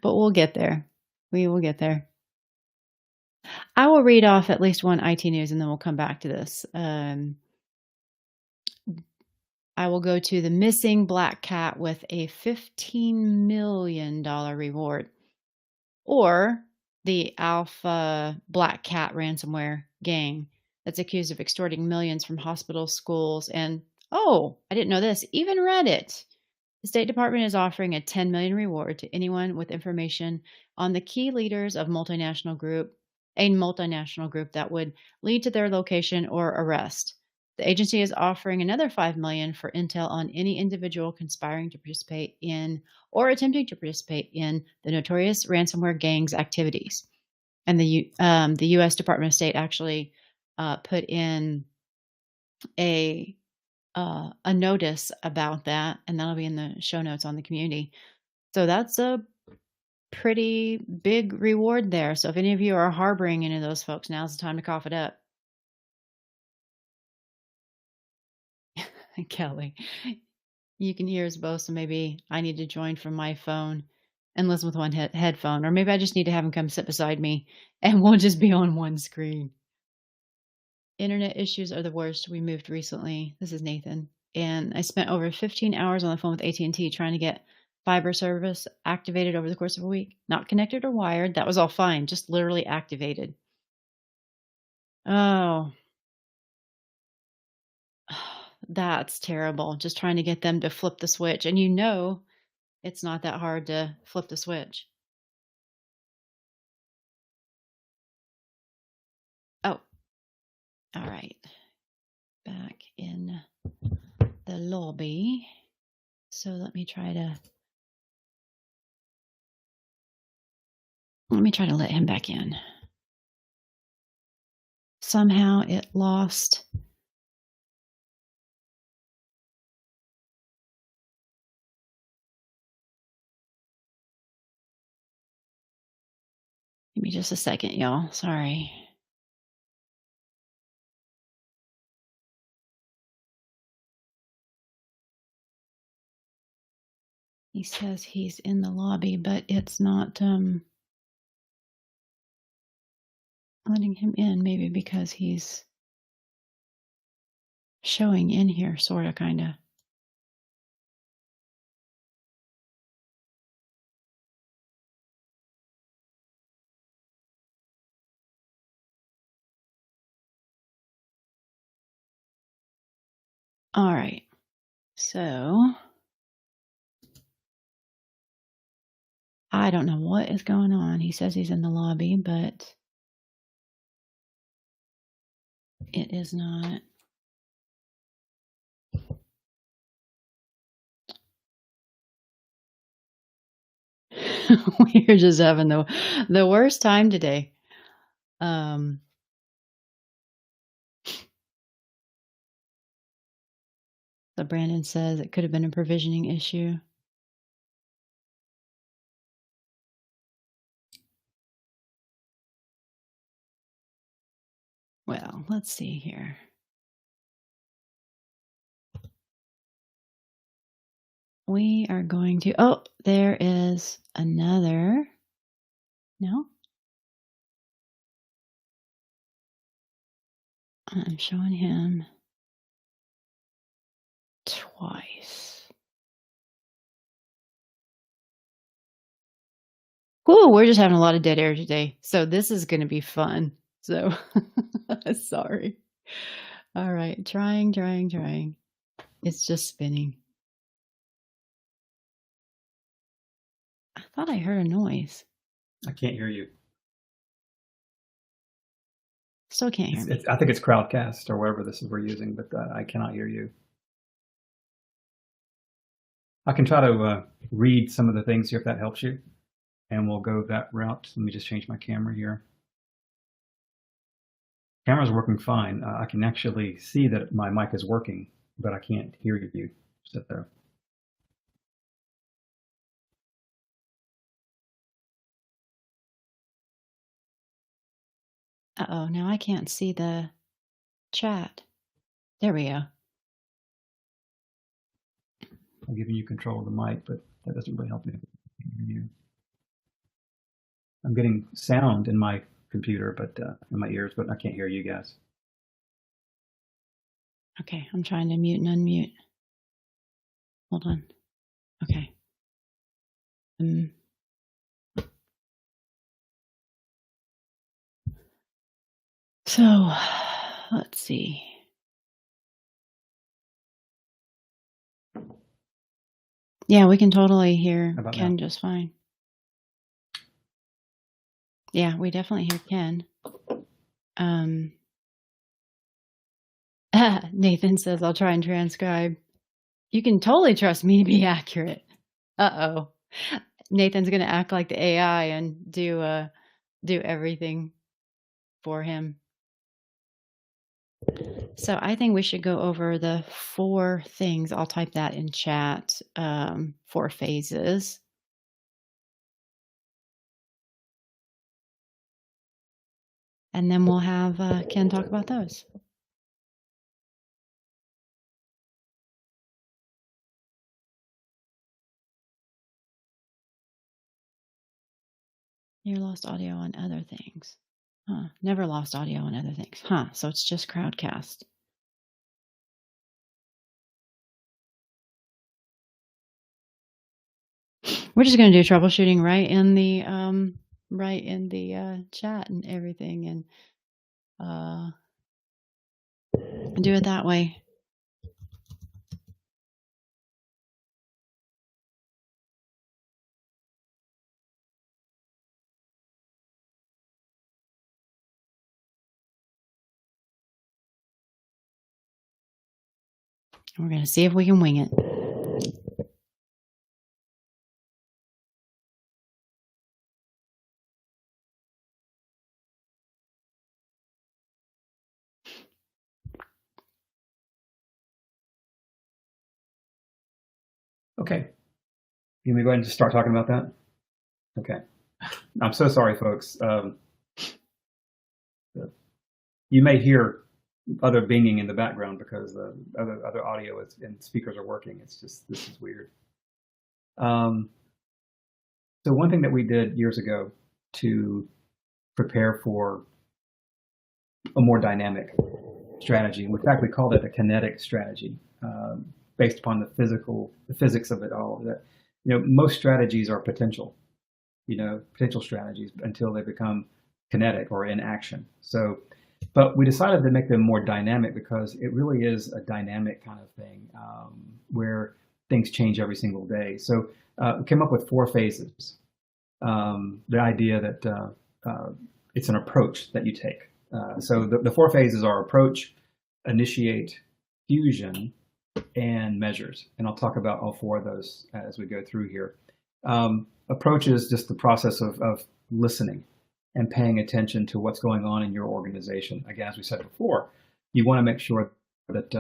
But we'll get there. We will get there. I will read off at least one IT news and then we'll come back to this. I will go to the missing black cat with a $15 million reward, or the Alpha Black Cat ransomware gang that's accused of extorting millions from hospitals, schools, and I didn't know this, even Reddit. The State Department is offering a $10 million reward to anyone with information on the key leaders of a multinational group that would lead to their location or arrest. The agency is offering another $5 million for intel on any individual conspiring to participate in or attempting to participate in the notorious ransomware gang's activities. And the U.S. Department of State actually put in a notice about that, and that'll be in the show notes on the community. So that's a pretty big reward there. So if any of you are harboring any of those folks, now's the time to cough it up. Kelly, you can hear us both, so maybe I need to join from my phone and listen with one headphone, or maybe I just need to have him come sit beside me and we'll just be on one screen. Internet issues are the worst. We moved recently. This is Nathan. And I spent over 15 hours on the phone with AT&T trying to get fiber service activated over the course of a week. Not connected or wired. That was all fine. Just literally activated. Oh. That's terrible. Just trying to get them to flip the switch. And it's not that hard to flip the switch. All right. Back in the lobby. So let me try to let him back in. Somehow it lost. Give me just a second, y'all. Sorry. He says he's in the lobby, but it's not letting him in, maybe because he's showing in here, sort of, kind of. All right. So I don't know what is going on. He says he's in the lobby, but it is not. We're just having the worst time today. So Brandon says it could have been a provisioning issue. Well, let's see here. We are going to, oh, there is another. No? I'm showing him twice. Whoa, we're just having a lot of dead air today. So this is going to be fun. So sorry. All right. Trying. It's just spinning. I thought I heard a noise. I can't hear you. Still can't hear me. I think it's Crowdcast or whatever this is we're using, but I cannot hear you. I can try to read some of the things here if that helps you, and we'll go that route. Let me just change my camera here. Camera's working fine. I can actually see that my mic is working, but I can't hear you sit there. Uh-oh, now I can't see the chat. There we go. I'm giving you control of the mic, but that doesn't really help me hear you. I'm getting sound in my computer, but in my ears, but I can't hear you guys. Okay, I'm trying to mute and unmute. Hold on. Okay. So, let's see. Yeah, we can totally hear Ken just fine. Yeah, we definitely hear Ken. Nathan says, I'll try and transcribe. You can totally trust me to be accurate. Uh-oh. Nathan's going to act like the AI and do everything for him. So I think we should go over the 4 things. I'll type that in chat. 4 phases. And then we'll have Ken talk about those. You lost audio on other things. Huh. Never lost audio on other things. Huh. So it's just Crowdcast. We're just going to do troubleshooting right in the chat and everything, and do it that way. We're going to see if we can wing it. Okay. You want me to go ahead and just start talking about that? Okay. I'm so sorry, folks. You may hear other binging in the background because the other audio and speakers are working. It's just, this is weird. So one thing that we did years ago to prepare for a more dynamic strategy, in fact, we called it a kinetic strategy, based upon the physics of it all. That, most strategies are potential strategies until they become kinetic or in action. So, but we decided to make them more dynamic because it really is a dynamic kind of thing, where things change every single day. So we came up with 4 phases. The idea that it's an approach that you take. So the 4 phases are approach, initiate, fusion, and measures. And I'll talk about all 4 of those as we go through here. Approach is just the process of listening and paying attention to what's going on in your organization. Again, as we said before, you want to make sure that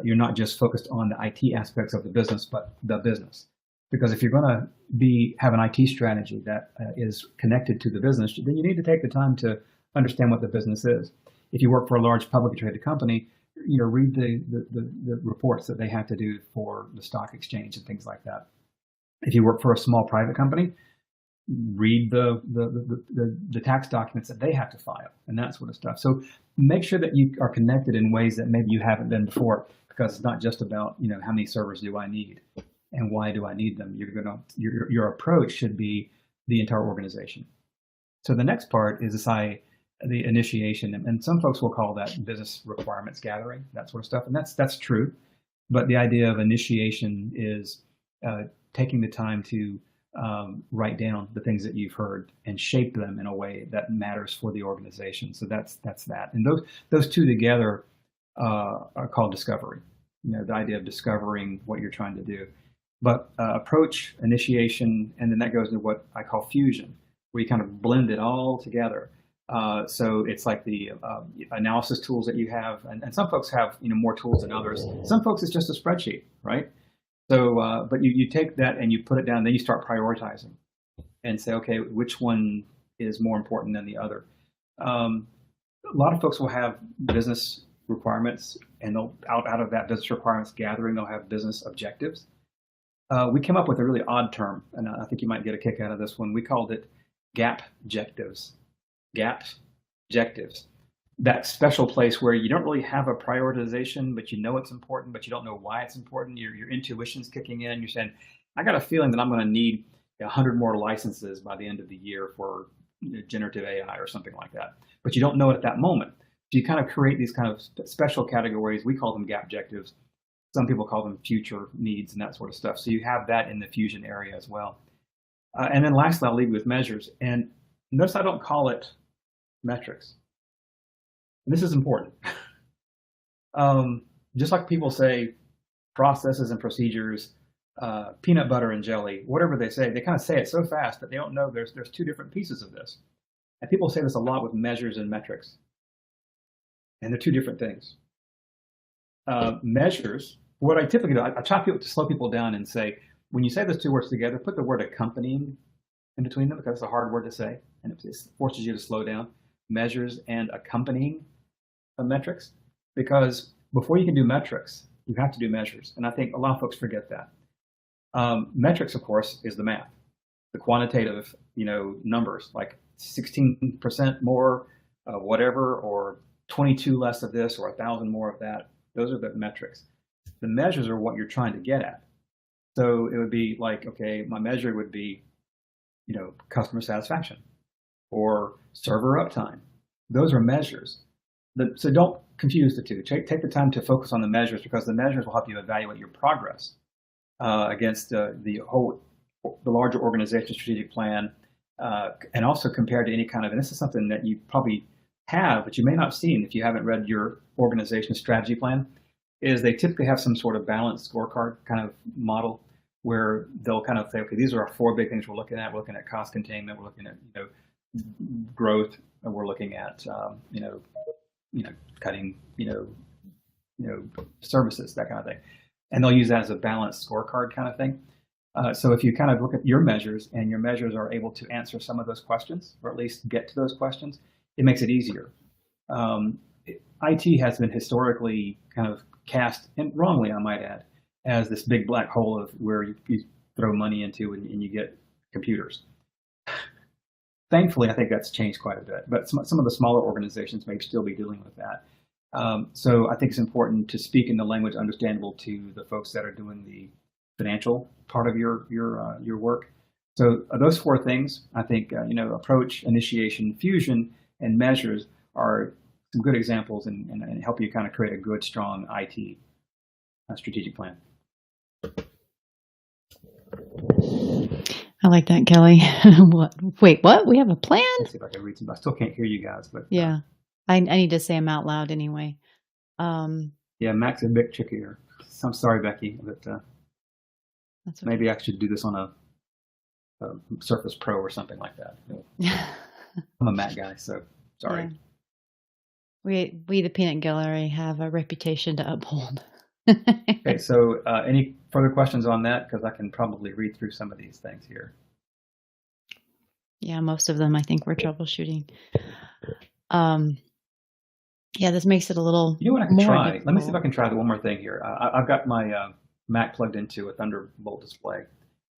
you're not just focused on the IT aspects of the business, but the business. Because if you're going to have an IT strategy that is connected to the business, then you need to take the time to understand what the business is. If you work for a large publicly traded company, read the reports that they have to do for the stock exchange and things like that. If you work for a small private company, read the tax documents that they have to file and that sort of stuff. So make sure that you are connected in ways that maybe you haven't been before, because it's not just about how many servers do I need and why do I need them. Your approach should be the entire organization. So the next part is the initiation, and some folks will call that business requirements gathering, that sort of stuff, and that's true. But the idea of initiation is taking the time to write down the things that you've heard and shape them in a way that matters for the organization. So that's that. And those 2 together are called discovery. The idea of discovering what you're trying to do. But approach, initiation, and then that goes into what I call fusion, where you kind of blend it all together. So it's like the analysis tools that you have, and some folks have more tools than others. Some folks it's just a spreadsheet, right? So, but you take that and you put it down, then you start prioritizing and say, okay, which one is more important than the other? A lot of folks will have business requirements, and they'll out of that business requirements gathering, they'll have business objectives. We came up with a really odd term, and I think you might get a kick out of this one. We called it gap objectives. Gap objectives. That special place where you don't really have a prioritization, but it's important, but you don't know why it's important. Your intuition's kicking in. You're saying, I got a feeling that I'm going to need 100 more licenses by the end of the year for generative AI or something like that. But you don't know it at that moment. So you kind of create these kind of special categories. We call them gap objectives. Some people call them future needs and that sort of stuff. So you have that in the fusion area as well. And then lastly, I'll leave you with measures. And notice I don't call it metrics. And this is important. Just like people say processes and procedures, peanut butter and jelly, whatever they say, they kind of say it so fast that they don't know there's 2 different pieces of this. And people say this a lot with measures and metrics. And they're 2 different things. Measures, what I typically do, I try to slow people down and say, when you say those 2 words together, put the word accompanying in between them, because it's a hard word to say, and it forces you to slow down. Measures and accompanying metrics, because before you can do metrics, you have to do measures. And I think a lot of folks forget that. Metrics, of course, is the math, the quantitative, numbers, like 16% more of whatever, or 22 less of this, or 1,000 more of that. Those are the metrics. The measures are what you're trying to get at. So it would be like, okay, my measure would be, customer satisfaction or server uptime. Those are measures. So don't confuse the 2. Take the time to focus on the measures, because the measures will help you evaluate your progress against the larger organization strategic plan, and also compared to any kind of, and this is something that you probably have, but you may not have seen if you haven't read your organization strategy plan, is they typically have some sort of balanced scorecard kind of model where they'll kind of say, okay, these are our 4 big things we're looking at. We're looking at cost containment. We're looking at growth, and we're looking at cutting services, that kind of thing, and they'll use that as a balanced scorecard kind of thing. So if you kind of look at your measures and your measures are able to answer some of those questions, or at least get to those questions, it makes it easier. IT has been historically kind of cast, and wrongly I might add, as this big black hole of where you throw money into and you get computers. Thankfully, I think that's changed quite a bit, but some of the smaller organizations may still be dealing with that. So I think it's important to speak in the language understandable to the folks that are doing the financial part of your work. So those 4 things, I think, approach, initiation, fusion, and measures are some good examples and help you kind of create a good, strong IT strategic plan. I like that, Kelly. What? Wait, what? We have a plan? Let's see if I can read some. I still can't hear you guys, but yeah, I need to say them out loud anyway. Yeah, Mac's a bit trickier. I'm sorry, Becky, but that's okay. Maybe I should do this on a Surface Pro or something like that. I'm a Mac guy, so sorry. Yeah. We the Peanut Gallery have a reputation to uphold. Okay, so any further questions on that? Because I can probably read through some of these things here. Yeah, most of them I think we're troubleshooting. Yeah, this makes it a little. You know what I can try? Difficult. Let me see if I can try the one more thing here. I've got my Mac plugged into a Thunderbolt display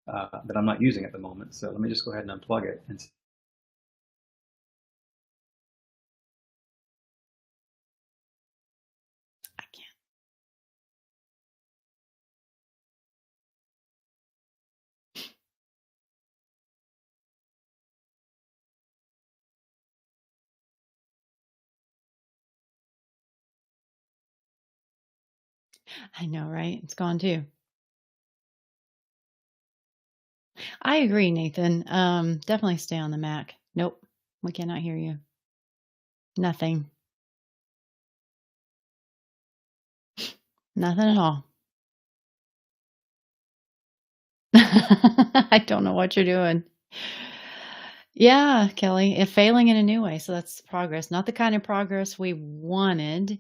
that I'm not using at the moment. So let me just go ahead and unplug it and see. I can't. I know, right? It's gone too. I agree, Nathan. Definitely stay on the Mac. Nope, we cannot hear you. Nothing. Nothing at all. I don't know what you're doing. Yeah, Kelly, failing in a new way. So that's progress. Not the kind of progress we wanted,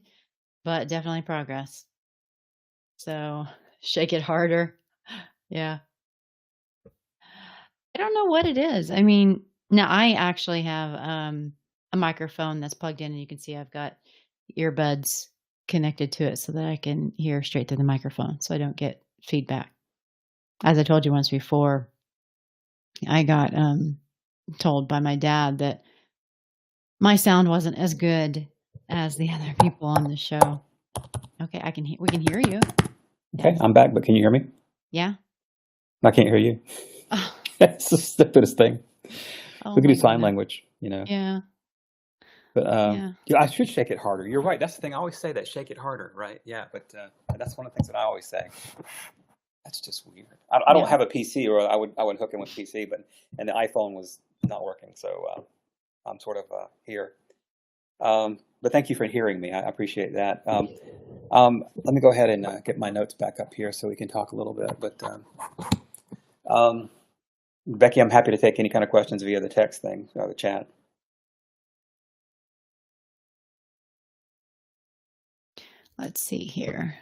but definitely progress. So shake it harder. Yeah. I don't know what it is. I mean, now I actually have a microphone that's plugged in, and you can see I've got earbuds connected to it so that I can hear straight through the microphone so I don't get feedback. As I told you once before, I got told by my dad that my sound wasn't as good as the other people on the show. Okay, we can hear you. Okay, Yes. I'm back, but can you hear me? Yeah. I can't hear you. Oh, It's the stupidest thing. oh We can my do sign goodness. language, Yeah. But Yeah. yeah, I should shake it harder. You're right. That's the thing. I always say that, shake it harder, right? Yeah, but that's one of the things that I always say. That's just weird. I don't Yeah. have a PC, or I would hook in with PC, and the iPhone was not working, so I'm sort of here. But thank you for hearing me. I appreciate that. Let me go ahead and get my notes back up here so we can talk a little bit. But Becky, I'm happy to take any kind of questions via the text thing, the chat. Let's see here.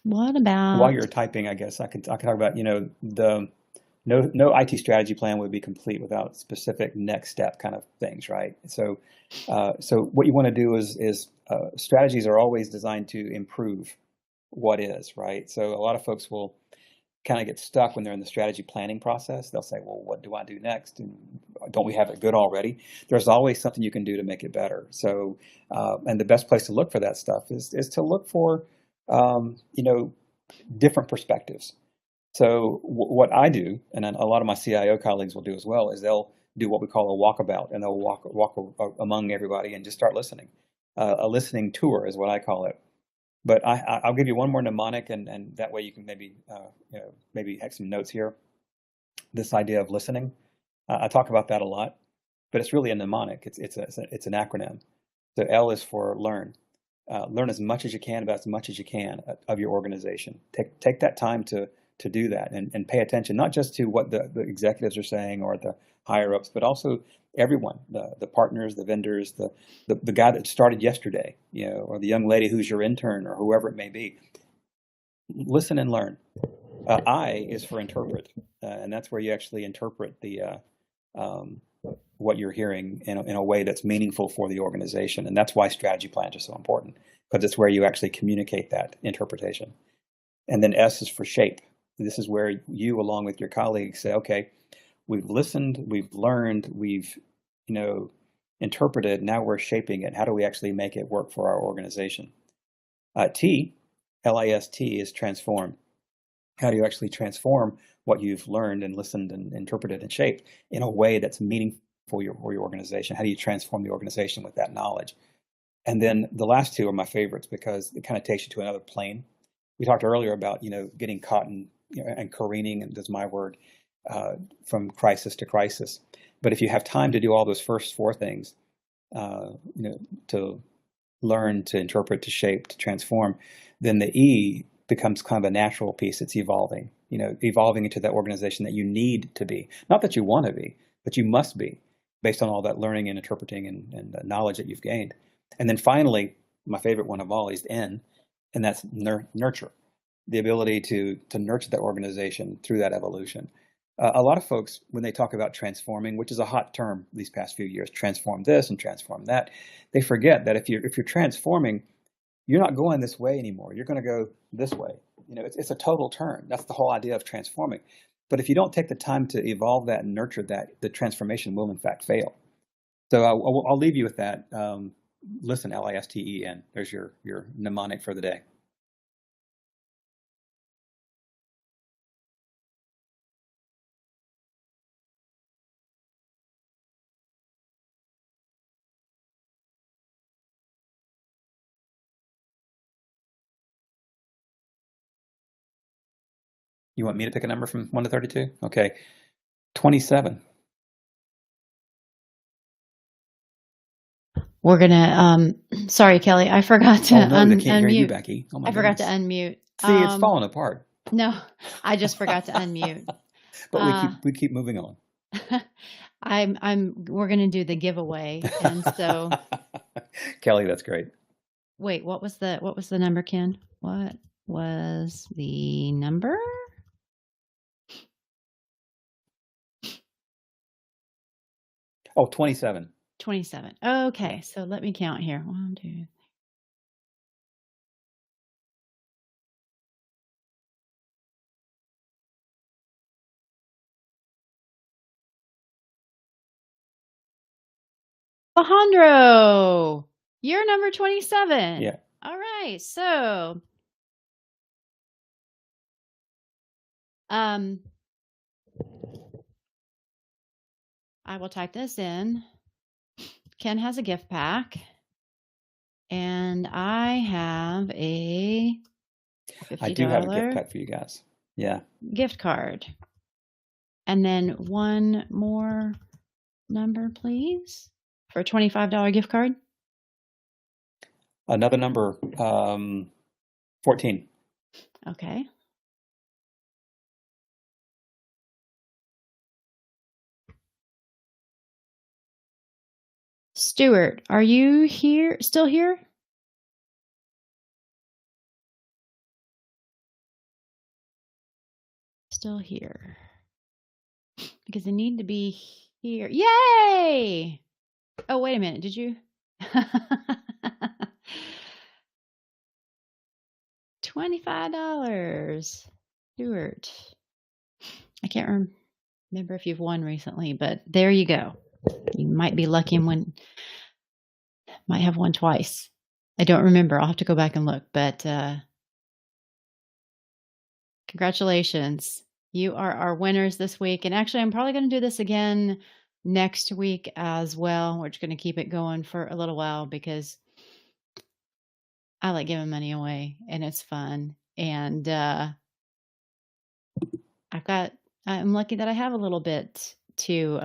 What about While you're typing, I guess I can talk about, the no IT strategy plan would be complete without specific next step kind of things, right? So what you want to do is strategies are always designed to improve what is, right? So a lot of folks will kind of get stuck when they're in the strategy planning process. They'll say, well, what do I do next? And don't we have it good already? There's always something you can do to make it better. So, and the best place to look for that stuff is to look for, different perspectives. So what I do, and a lot of my CIO colleagues will do as well, is they'll do what we call a walkabout, and they'll walk among everybody and just start listening. A listening tour is what I call it. But I'll give you one more mnemonic, and that way you can maybe have some notes here. This idea of listening, I talk about that a lot, but it's really a mnemonic. It's an acronym. So L is for learn. Learn as much as you can about as much as you can of your organization. Take that time to do that and pay attention, not just to what the executives are saying or the higher ups, but also everyone, the partners, the vendors, the guy that started yesterday, or the young lady who's your intern or whoever it may be. Listen and learn. I is for interpret, and that's where you actually interpret what you're hearing in a way that's meaningful for the organization. And that's why strategy plans are so important, because it's where you actually communicate that interpretation. And then S is for shape. This is where you, along with your colleagues, say, okay, we've listened, we've learned, we've interpreted, now we're shaping it. How do we actually make it work for our organization? T, L-I-S-T, is transform. How do you actually transform what you've learned and listened and interpreted and shaped in a way that's meaningful for your organization? How do you transform the organization with that knowledge? And then the last two are my favorites because it kind of takes you to another plane. We talked earlier about getting caught in and careening, and that's my word, from crisis to crisis. But if you have time to do all those first four things, to learn, to interpret, to shape, to transform, then the E becomes kind of a natural piece. It's evolving, evolving into that organization that you need to be. Not that you want to be, but you must be, based on all that learning and interpreting and knowledge that you've gained. And then finally, my favorite one of all is N, and that's nurture. The ability to nurture that organization through that evolution. A lot of folks, when they talk about transforming, which is a hot term these past few years, transform this and transform that, they forget that if you're transforming, you're not going this way anymore. You're going to go this way. It's a total turn. That's the whole idea of transforming. But if you don't take the time to evolve that and nurture that, the transformation will in fact fail. So I'll leave you with that. Listen, L-I-S-T-E-N. There's your mnemonic for the day. You want me to pick a number from 1 to 32? Okay. 27. We're gonna. Sorry, Kelly, I forgot to Oh no, they can't hear you, unmute. Becky. Oh my I forgot to goodness. unmute. See, it's falling apart. No, I just forgot to unmute. But we keep moving on. We're gonna do the giveaway, and so Kelly, that's great. wait, what was the number, Ken? What was the number? Oh, 27. 27. Okay, so let me count here. 1, 2. Alejandro, you're number 27. Yeah. All right, so I will type this in. Ken has a gift pack, and I have a $50 I do have a gift pack for you guys. Yeah. gift card. And then one more number, please, for a $25 gift card. Another number, 14. Okay. Stuart, are you here? Still here? Still here. Because I need to be here. Yay! Oh, wait a minute. Did you? $25. Stuart. I can't remember if you've won recently, but there you go. You might be lucky and might have won twice. I don't remember. I'll have to go back and look, but congratulations. You are our winners this week. And actually, I'm probably going to do this again next week as well. We're just going to keep it going for a little while because I like giving money away and it's fun. And I'm lucky that I have a little bit to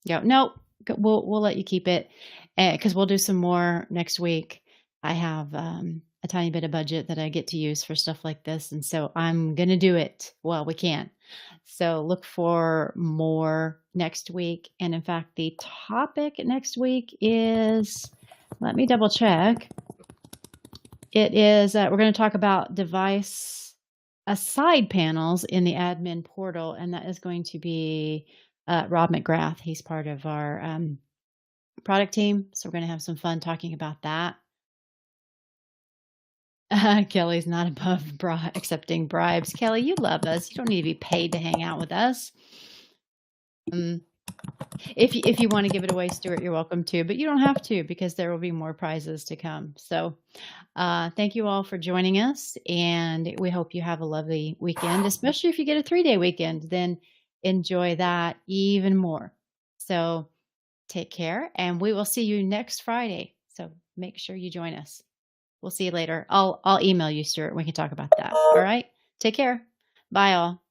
go. Nope, we'll let you keep it because we'll do some more next week. I have a tiny bit of budget that I get to use for stuff like this, and so I'm gonna do it. Well, we can. So look for more next week. And in fact, the topic next week is, let me double check. It is, we're going to talk about device side panels in the admin portal, and that is going to be Rob McGrath. He's part of our product team, so we're going to have some fun talking about that. Kelly's not above accepting bribes. Kelly, you love us. You don't need to be paid to hang out with us. If you want to give it away, Stuart, you're welcome to, but you don't have to because there will be more prizes to come. So thank you all for joining us, and we hope you have a lovely weekend, especially if you get a 3-day weekend, then enjoy that even more. So take care, and we will see you next Friday. So make sure you join us. We'll see you later. I'll email you, Stuart. We can talk about that. All right. Take care. Bye all.